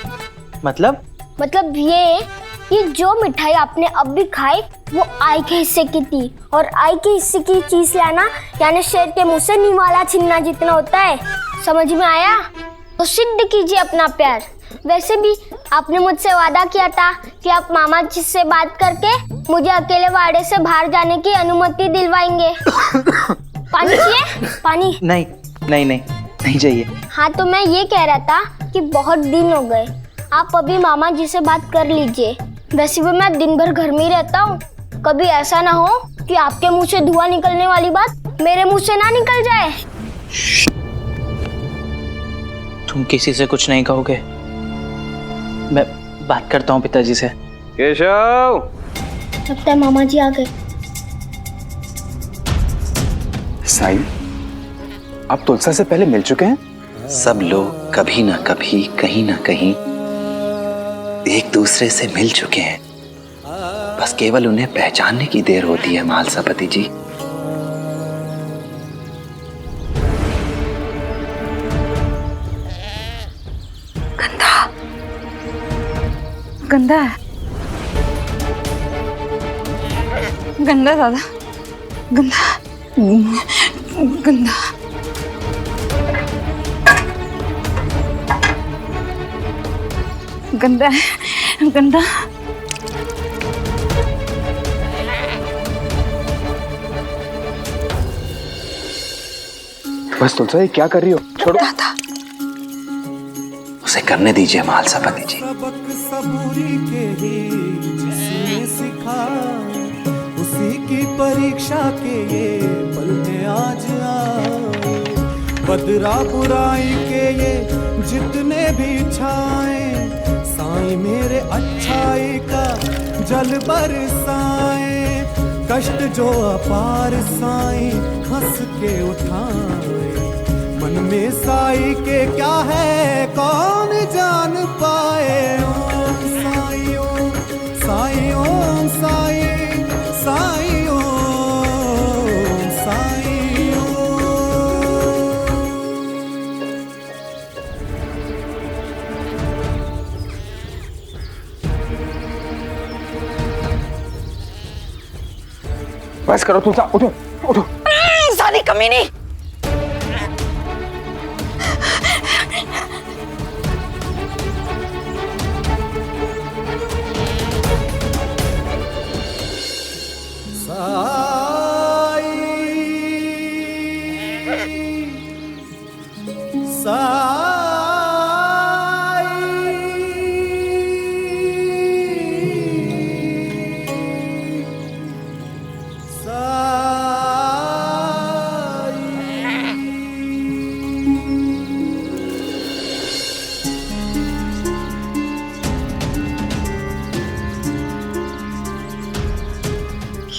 मतलब ये कि जो मिठाई आपने अब भी खाई वो आई के हिस्से की थी, और आई के हिस्से की चीज लाना यानी शेर के मुंह से निवाला छीनना जितना होता है। समझ में आया? तो सिद्ध कीजिए अपना प्यार। वैसे भी आपने मुझसे वादा किया था कि आप मामा जी से बात करके मुझे अकेले वाड़े से बाहर जाने की अनुमति दिलवाएंगे। पानी चाहिए? पानी? नहीं नहीं नहीं नहीं चाहिए। हाँ, तो मैं ये कह रहा था कि बहुत दिन हो गए, आप अभी मामा जी से बात कर लीजिए। वैसे भी मैं दिन भर घर में ही रहता हूँ, कभी ऐसा ना हो कि आपके मुंह से धुआं निकलने वाली बात मेरे मुंह से ना निकल जाए। तुम किसी से कुछ नहीं कहोगे। मैं बात करता हूँ पिताजी से। केशव, लगता है मामा जी आ गए। साई, आप तुलसा से पहले मिल चुके हैं? सब लोग कभी ना कभी कहीं ना कहीं एक दूसरे से मिल चुके हैं, बस केवल उन्हें पहचानने की देर होती है महालसापति जी। गंदा है, गंदा दादा, गंदा गंदा। गंदा है, गंदा। बस तुलसा, ये क्या कर रही हो? छोड़ो। उसे करने दीजिए महालसापति जी। सबक सबूरी के ही जिसने सिखाए, उसी की परीक्षा के ये पल में आज आए। बदरा बुराई के ये जितने भी छाए, साईं मेरे अच्छाई का जल बरसाए। कष्ट जो अपार साईं हंस के उठाए, मन में साईं के क्या है कौन जान पाए। ओम साईं ओम साईं ओम साईं साईं ओम साईं ओम। बस करो तुलसा, उठो उठो। सारी कमीनी।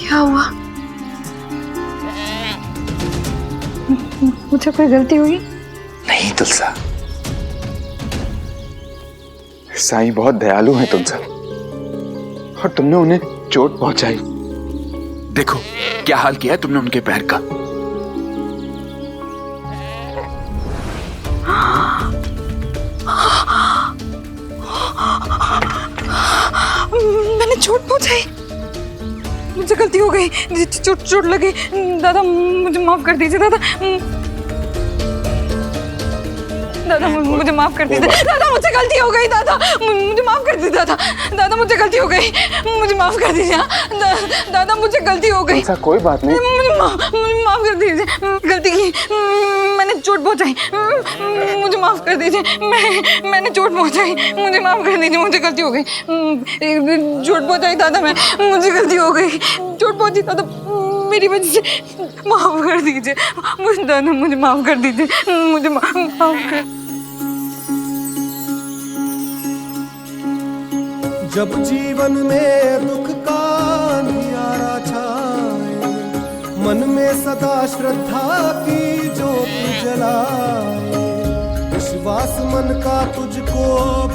क्या हुआ? मुझे कोई गलती हुई? नहीं तुलसा, साईं बहुत दयालु हैं तुम सब, और तुमने उन्हें चोट पहुंचाई। देखो क्या हाल किया है तुमने उनके पैर का। मैंने चोट पहुंचाई, मुझे गलती हो गई, चोट लगी। दादा मुझे माफ कर दीजिए। दादा मुझे माफ कर दीजिए। दादा मुझसे गलती हो गई। दादा मुझे माफ कर दीजिए। दादा मुझे गलती हो गई, मुझे माफ कर दीजिए। दादा मुझे गलती हो गई। ऐसा कोई बात नहीं, मुझे माफ कर दीजिए, गलती की, मैंने चोट पहुंचाई, मुझे माफ कर दीजिए। मैंने चोट पहुंचाई, मुझे माफ कर दीजिए, मुझे गलती हो गई। चोट पहुंचाई दादा, मुझे गलती हो गई, चोट पहुंची दादा मेरी वजह से, माफ कर दीजिए मुझे। दादा मुझे माफ कर दीजिए, मुझे माफ कर। जब जीवन में दुख का अंधियारा छाए, मन में सदा श्रद्धा की ज्योत जलाए, विश्वास मन का तुझको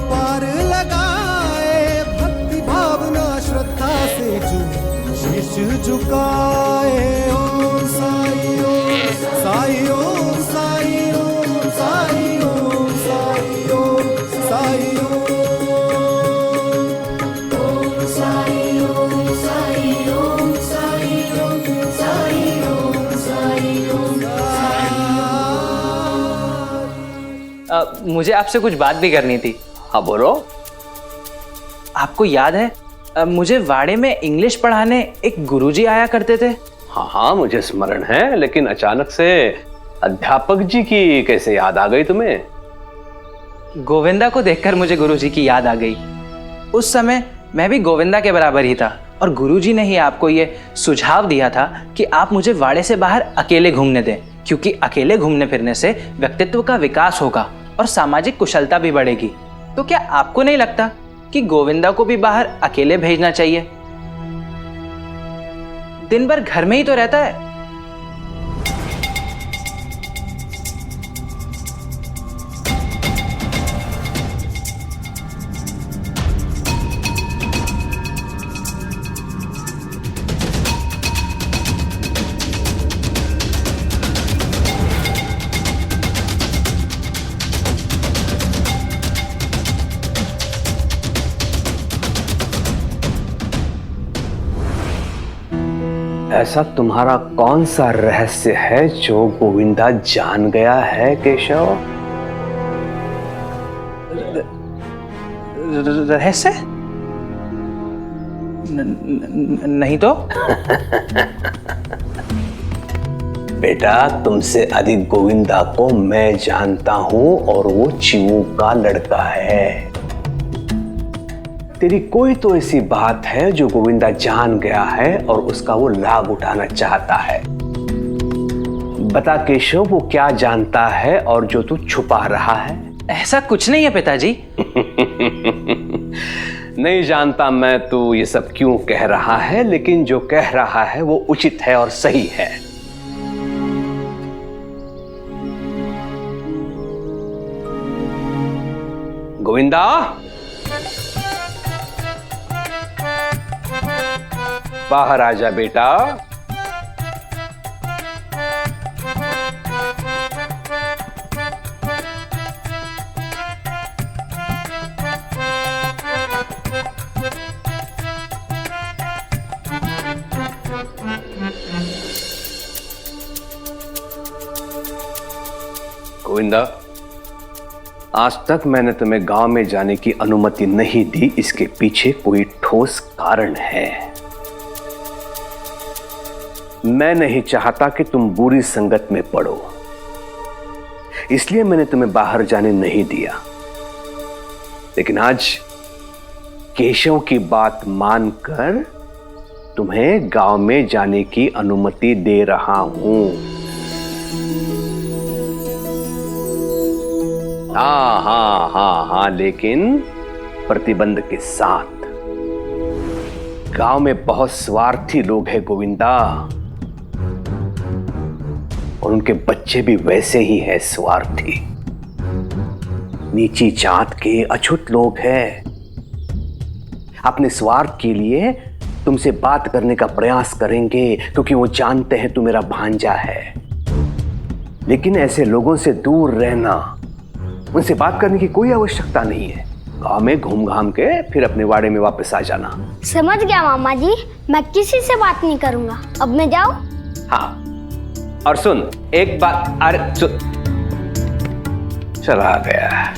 पार लगाए, भक्ति भावना श्रद्धा से जो शीश झुकाए। ओम साई ओम साई ओम साई ओम साई ओम साई ओम साई मुझे आपसे कुछ बात भी करनी थी। हाँ बोलो। आपको याद है मुझे वाड़े में इंग्लिश पढ़ाने एक गुरुजी आया करते थे? हाँ हाँ मुझे स्मरण है, लेकिन अचानक से अध्यापक जी की कैसे याद आ गई तुम्हें? गोविंदा को देखकर मुझे गुरुजी की याद आ गई। उस समय मैं भी गोविंदा के बराबर ही था, और गुरुजी ने ही आपको ये सुझाव दिया था कि आप मुझे वाड़े से बाहर अकेले घूमने दें, क्योंकि अकेले घूमने फिरने से व्यक्तित्व का विकास होगा और सामाजिक कुशलता भी बढ़ेगी। तो क्या आपको नहीं लगता कि गोविंदा को भी बाहर अकेले भेजना चाहिए? दिन भर घर में ही तो रहता है। ऐसा तुम्हारा कौन सा रहस्य है जो गोविंदा जान गया है केशव? रहस्य? नहीं तो। बेटा तुमसे अधिक गोविंदा को मैं जानता हूं, और वो चिऊ का लड़का है। तेरी कोई तो ऐसी बात है जो गोविंदा जान गया है और उसका वो लाभ उठाना चाहता है। बता केशव, वो क्या जानता है और जो तू छुपा रहा है? ऐसा कुछ नहीं है पिताजी। नहीं जानता मैं तू ये सब क्यों कह रहा है, लेकिन जो कह रहा है वो उचित है और सही है। गोविंदा, बाहर आजा बेटा। गोविंदा, आज तक मैंने तुम्हें गांव में जाने की अनुमति नहीं दी, इसके पीछे कोई ठोस कारण है। मैं नहीं चाहता कि तुम बुरी संगत में पड़ो, इसलिए मैंने तुम्हें बाहर जाने नहीं दिया। लेकिन आज केशव की बात मानकर तुम्हें गांव में जाने की अनुमति दे रहा हूं। हाँ, लेकिन प्रतिबंध के साथ। गांव में बहुत स्वार्थी लोग हैं गोविंदा, और उनके बच्चे भी वैसे ही हैं स्वार्थी। नीची जात के अछूत लोग हैं। अपने स्वार्थ के लिए तुमसे बात करने का प्रयास करेंगे क्योंकि वो जानते हैं तू मेरा भांजा है। लेकिन ऐसे लोगों से दूर रहना, उनसे बात करने की कोई आवश्यकता नहीं है। गांव में घूम घाम के फिर अपने वाड़े में वापस आ जाना। समझ गया मामा जी, मैं किसी से बात नहीं करूंगा। अब मैं जाऊं? हाँ, और सुन एक बात, अरे सुन, चला गया।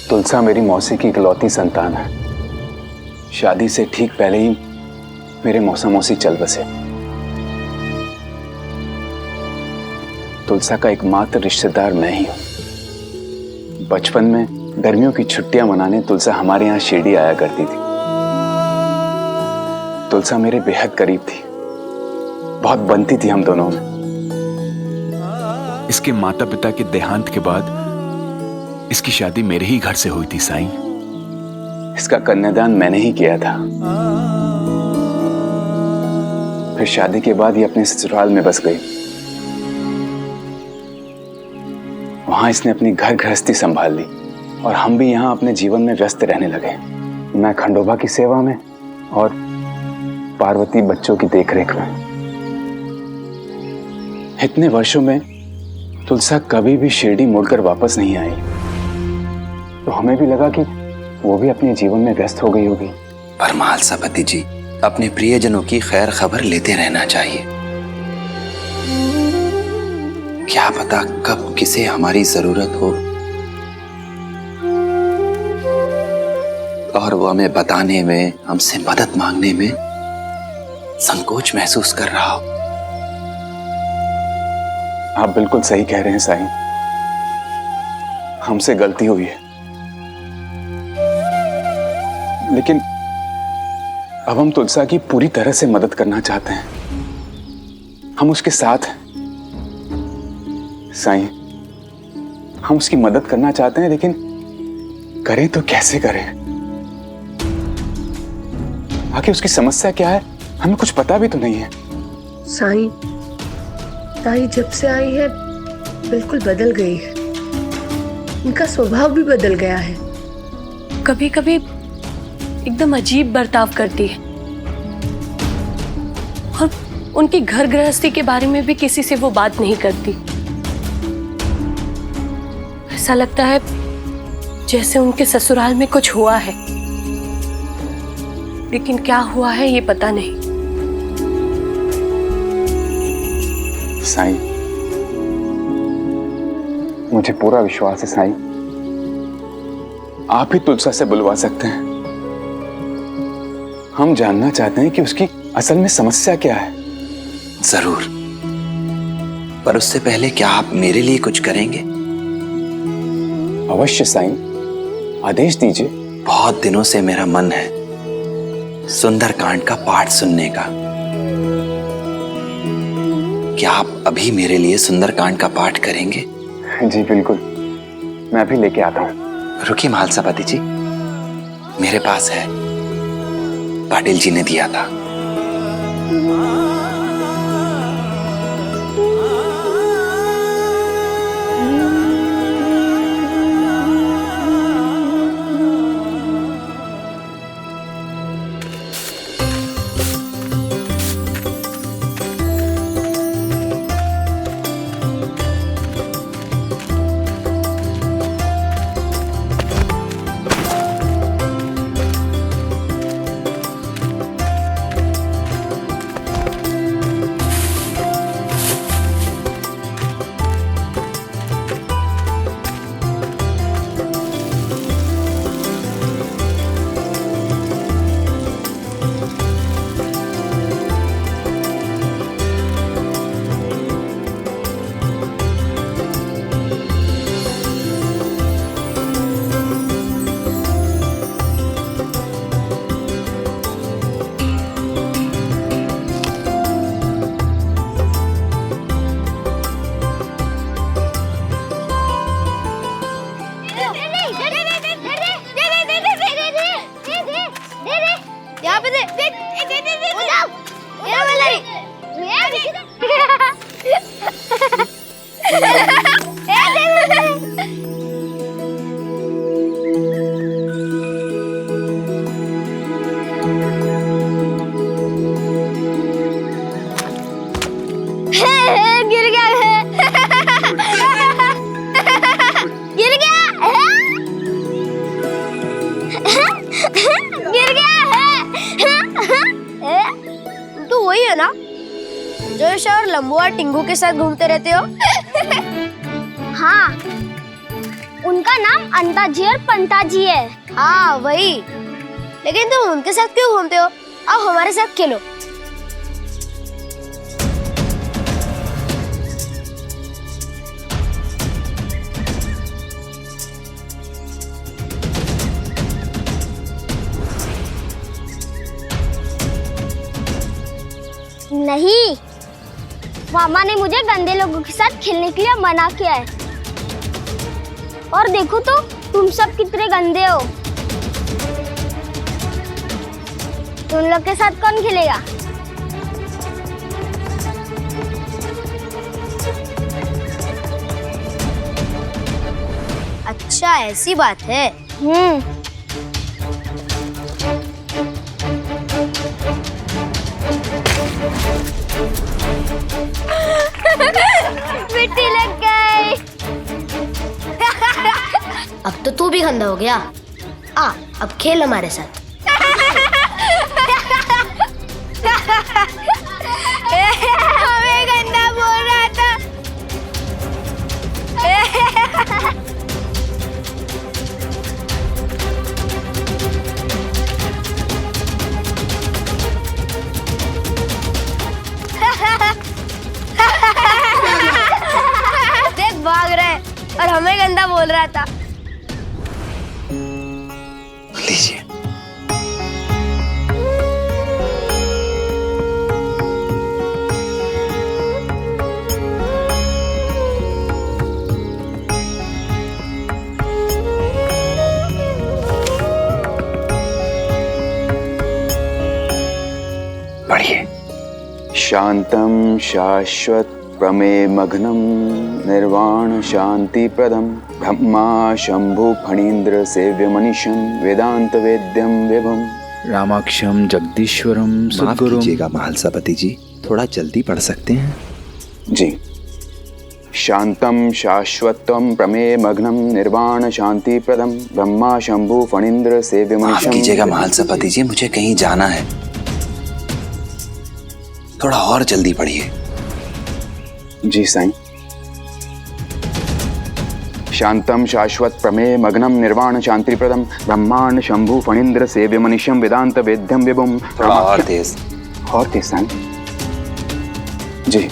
तुलसा मेरी मौसी की इकलौती संतान है। शादी से ठीक पहले ही मेरे मौसा मौसी चल बसे। तुलसा का एकमात्र रिश्तेदार मैं ही हूं। बचपन में गर्मियों की छुट्टियां मनाने तुलसा हमारे यहाँ शिरडी आया करती थी। तुलसा मेरे बेहद करीब थी, बहुत बनती थी हम दोनों में। इसके माता पिता के देहांत के बाद इसकी शादी मेरे ही घर से हुई थी साईं। इसका कन्यादान मैंने ही किया था। फिर शादी के बाद ये अपने ससुराल में बस गई। वहां इसने अपनी घर गृहस्थी संभाल ली और हम भी यहाँ अपने जीवन में व्यस्त रहने लगे। मैं खंडोबा की सेवा में और पार्वती बच्चों की देखरेख में। इतने वर्षों में तुलसा कभी भी शिरडी मुड़कर वापस नहीं आई, तो हमें भी लगा कि वो भी अपने जीवन में व्यस्त हो गई होगी। पर महालसापति जी, अपने प्रियजनों की खैर खबर लेते रहना चाहिए। क्या पता कब किसे हमारी जरूरत हो और वो हमें बताने में, हमसे मदद मांगने में संकोच महसूस कर रहा हो। आप बिल्कुल सही कह रहे हैं साईं, हमसे गलती हुई है। लेकिन अब हम तुलसा की पूरी तरह से मदद करना चाहते हैं। हम उसके साथ हैं साईं, हम उसकी मदद करना चाहते हैं, लेकिन करें तो कैसे करें? आखिर उसकी समस्या क्या है, हमें कुछ पता भी तो नहीं है। साईं, ताई जब से आई है बिल्कुल बदल गई है। उनका स्वभाव भी बदल गया है। कभी कभी एकदम अजीब बर्ताव करती है और उनकी घर गृहस्थी के बारे में भी किसी से वो बात नहीं करती। ऐसा लगता है जैसे उनके ससुराल में कुछ हुआ है, लेकिन क्या हुआ है ये पता नहीं। साईं, मुझे पूरा विश्वास है साईं, आप ही तुलसा से बुलवा सकते हैं। हम जानना चाहते हैं कि उसकी असल में समस्या क्या है। जरूर, पर उससे पहले क्या आप मेरे लिए कुछ करेंगे? अवश्य साईं, आदेश दीजिए। बहुत दिनों से मेरा मन है सुंदरकांड का पाठ सुनने का। क्या आप अभी मेरे लिए सुंदरकांड का पाठ करेंगे? जी बिल्कुल, मैं अभी लेके आता हूँ। रुकिए महालसापति जी, मेरे पास है, पाटिल जी ने दिया था। यहाँ पे दे दे दे दे दे ये वाला ना, जोश और लंबू और टिंगू के साथ घूमते रहते हो? हाँ, उनका नाम अंताजी और पंताजी है। हाँ वही, लेकिन तुम उनके साथ क्यों घूमते हो? आओ हमारे साथ खेलो। नहीं, मामा ने मुझे गंदे लोगों के साथ खेलने के लिए मना किया है। और देखो तो तुम सब कितने गंदे हो। तुम लोग के साथ कौन खेलेगा? अच्छा ऐसी बात है। मिट्टी लग गई। अब तो तू भी गंदा हो गया। आ, अब खेल हमारे साथ। हमें गंदा बोल रहा था। देख भाग रहे और हमें गंदा बोल रहा था। लीजिए। पढ़िए। शांतम शाश्वत प्रमेय मग्नम निर्वाण शांति प्रदम ब्रह्मा शंभु फणीन्द्र सेव्य मनीषम वेदांत वेद्यम विभम रामाक्षम जगदीश्वरम माफ कीजिएगा महालसापति जी, थोड़ा जल्दी पढ़ सकते हैं? जी। शांतम शाश्वतम प्रमेय मग्नम निर्वाण शांति प्रदम ब्रह्मा शंभु फणीन्द्र सेव्य माफ मनीषम। कीजिएगा महालसापति जी, मुझे कहीं जाना है, थोड़ा और जल्दी पढ़िए। जी साईं। शांतम शाश्वत प्रमेय मग्नम निर्वाण शांति प्रदम ब्रह्मांड शंभु फणीन्द्र सेव्य मनीषम वेदांत वेद्यम विभुम। और तेज। और तेज साईं। जी।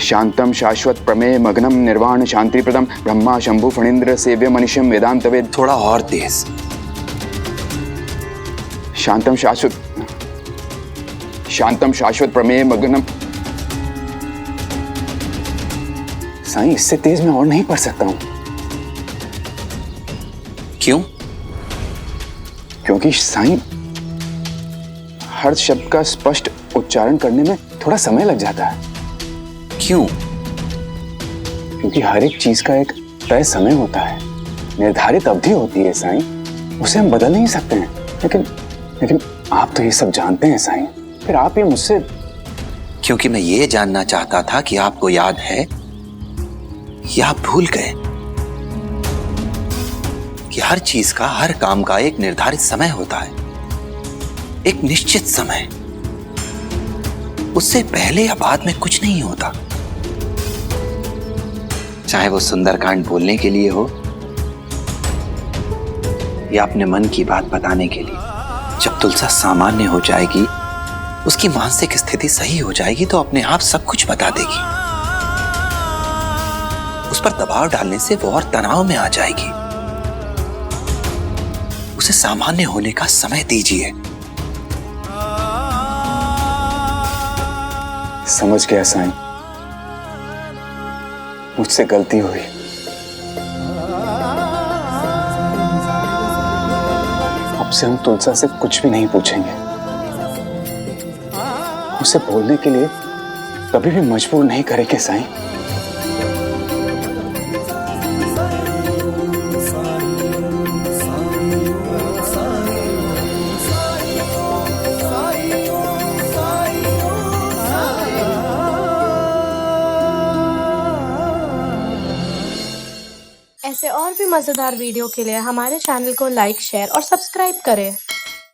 शांतम शाश्वत प्रमेय मग्नम निर्वाण शांति प्रदम ब्रह्मा शंभु फणीन्द्र सेव्य मनीषम वेदांत वेद। थोड़ा और तेज। शांतम शाश्वत प्रमेय मग्नम। साईं इससे तेज मैं और नहीं पढ़ सकता हूं। क्यों? क्योंकि साईं हर शब्द का स्पष्ट उच्चारण करने में थोड़ा समय लग जाता है। क्यों? क्योंकि हर एक चीज का एक तय समय होता है, निर्धारित अवधि होती है साईं, उसे हम बदल नहीं सकते हैं। लेकिन आप तो ये सब जानते हैं साईं, फिर आप ये मुझसे। क्योंकि मैं ये जानना चाहता था कि आपको याद है या आप भूल गए कि हर चीज का, हर काम का एक निर्धारित समय होता है, एक निश्चित समय, उससे पहले या बाद में कुछ नहीं होता। चाहे वो सुंदरकांड बोलने के लिए हो या अपने मन की बात बताने के लिए। जब तुलसा सामान्य हो जाएगी, उसकी मानसिक स्थिति सही हो जाएगी, तो अपने आप सब कुछ बता देगी। उस पर दबाव डालने से वो और तनाव में आ जाएगी। उसे सामान्य होने का समय दीजिए। समझ गया साईं, मुझसे गलती हुई। अब से हम तुलसा से कुछ भी नहीं पूछेंगे। उसे बोलने के लिए कभी भी मजबूर नहीं करेंगे साईं। ऐसे और भी मजेदार वीडियो के लिए हमारे चैनल को लाइक, शेयर और सब्सक्राइब करें।